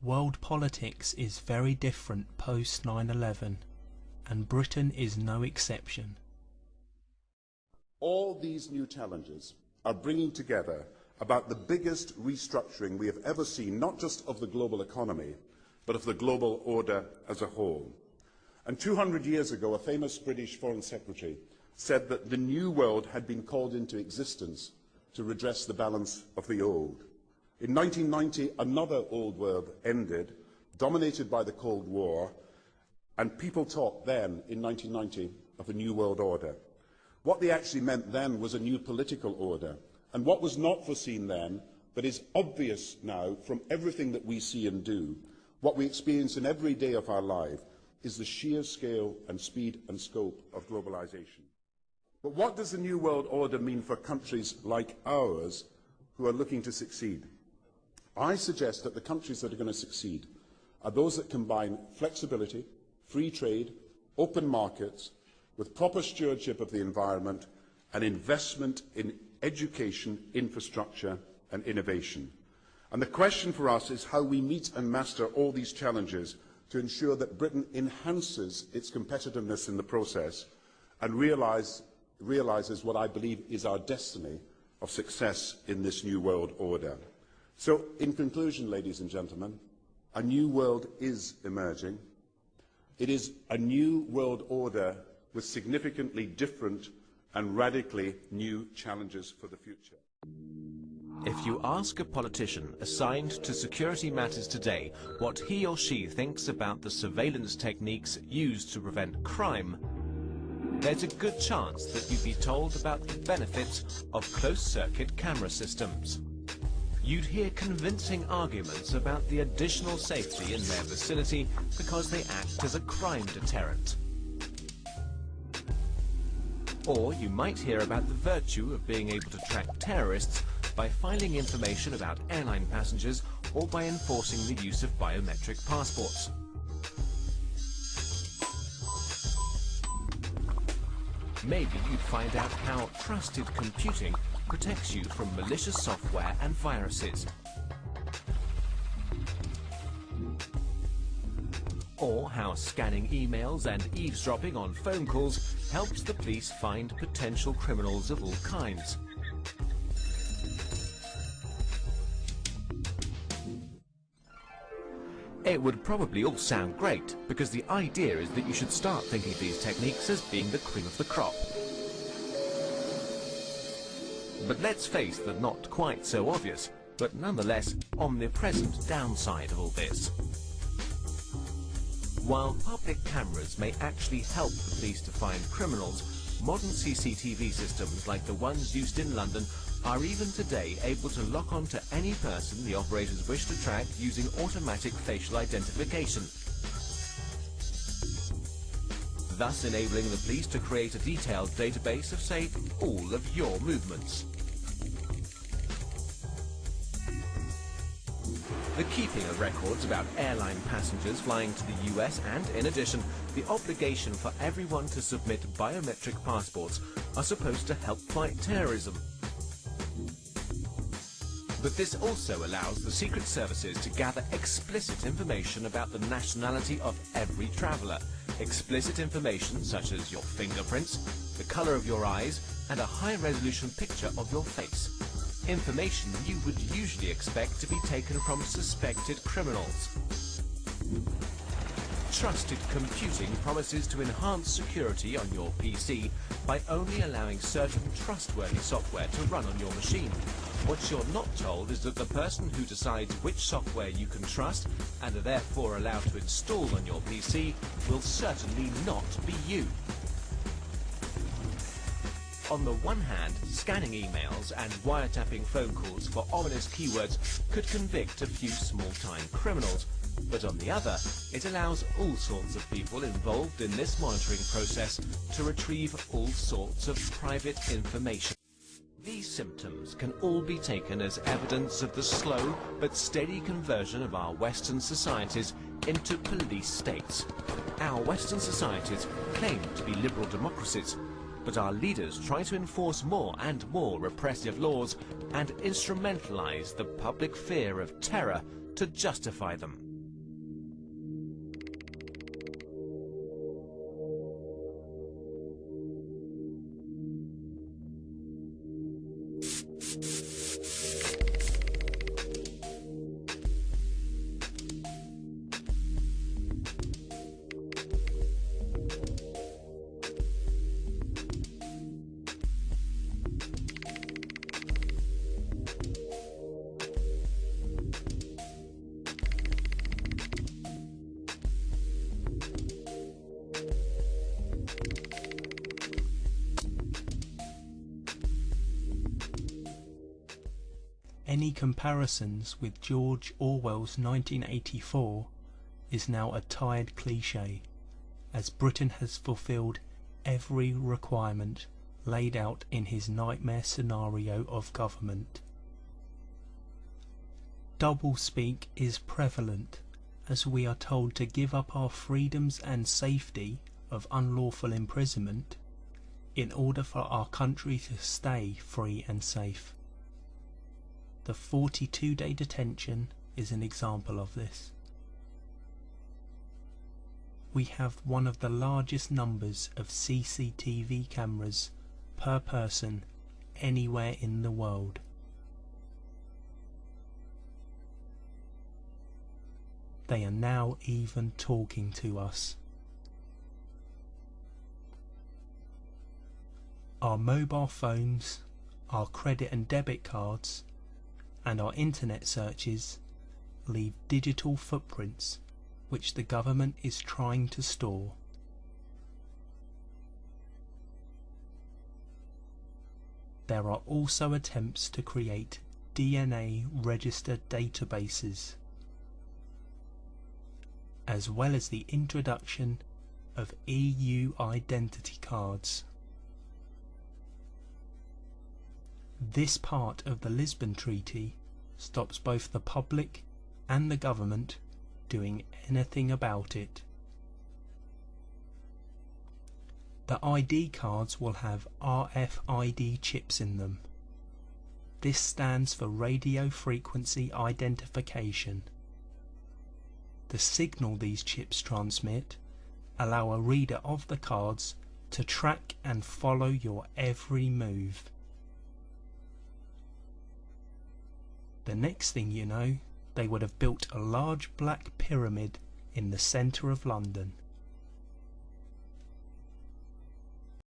World politics is very different post 9/11, and Britain is no exception. All these new challenges are bringing together about the biggest restructuring we have ever seen, not just of the global economy, but of the global order as a whole. And 200 years ago, a famous British Foreign Secretary said that the new world had been called into existence to redress the balance of the old. In 1990, another old world ended, dominated by the Cold War, and people talked then, in 1990, of a new world order. What they actually meant then was a new political order. And what was not foreseen then, but is obvious now from everything that we see and do, what we experience in every day of our life, is the sheer scale and speed and scope of globalization. But what does the new world order mean for countries like ours who are looking to succeed? I suggest that the countries that are going to succeed are those that combine flexibility, free trade, open markets, with proper stewardship of the environment and investment in education, infrastructure and innovation. And the question for us is how we meet and master all these challenges to ensure that Britain enhances its competitiveness in the process and realises what I believe is our destiny of success in this new world order. So, in conclusion, ladies and gentlemen, a new world is emerging. It is a new world order with significantly different and radically new challenges for the future. If you ask a politician assigned to security matters today what he or she thinks about the surveillance techniques used to prevent crime, there's a good chance that you'd be told about the benefits of closed-circuit camera systems. You'd hear convincing arguments about the additional safety in their vicinity because they act as a crime deterrent. Or you might hear about the virtue of being able to track terrorists by filing information about airline passengers or by enforcing the use of biometric passports. Maybe you'd find out how trusted computing protects you from malicious software and viruses. Or how scanning emails and eavesdropping on phone calls helps the police find potential criminals of all kinds. It would probably all sound great, because the idea is that you should start thinking of these techniques as being the cream of the crop. But let's face the not quite so obvious, but nonetheless omnipresent downside of all this. While public cameras may actually help the police to find criminals, modern CCTV systems like the ones used in London are even today able to lock on to any person the operators wish to track using automatic facial identification, thus enabling the police to create a detailed database of, say, all of your movements. The keeping of records about airline passengers flying to the US and, in addition, the obligation for everyone to submit biometric passports are supposed to help fight terrorism. But this also allows the secret services to gather explicit information about the nationality of every traveller. Explicit information such as your fingerprints, the colour of your eyes, and a high-resolution picture of your face. Information you would usually expect to be taken from suspected criminals. Trusted computing promises to enhance security on your PC by only allowing certain trustworthy software to run on your machine. What you're not told is that the person who decides which software you can trust and are therefore allowed to install on your PC will certainly not be you. On the one hand, scanning emails and wiretapping phone calls for ominous keywords could convict a few small-time criminals. But on the other, it allows all sorts of people involved in this monitoring process to retrieve all sorts of private information. These symptoms can all be taken as evidence of the slow but steady conversion of our Western societies into police states. Our Western societies claim to be liberal democracies, but our leaders try to enforce more and more repressive laws and instrumentalize the public fear of terror to justify them. any comparisons with George Orwell's 1984 is now a tired cliché, as Britain has fulfilled every requirement laid out in his nightmare scenario of government. Doublespeak is prevalent, as we are told to give up our freedoms and safety of unlawful imprisonment in order for our country to stay free and safe. The 42-day detention is an example of this. We have one of the largest numbers of CCTV cameras per person anywhere in the world. They are now even talking to us. Our mobile phones, our credit and debit cards, and our internet searches leave digital footprints which the government is trying to store. There are also attempts to create DNA registered databases, as well as the introduction of EU identity cards. This part of the Lisbon Treaty stops both the public and the government doing anything about it. The ID cards will have RFID chips in them. This stands for radio frequency identification. The signal these chips transmit allow a reader of the cards to track and follow your every move. The next thing you know, they would have built a large black pyramid in the centre of London.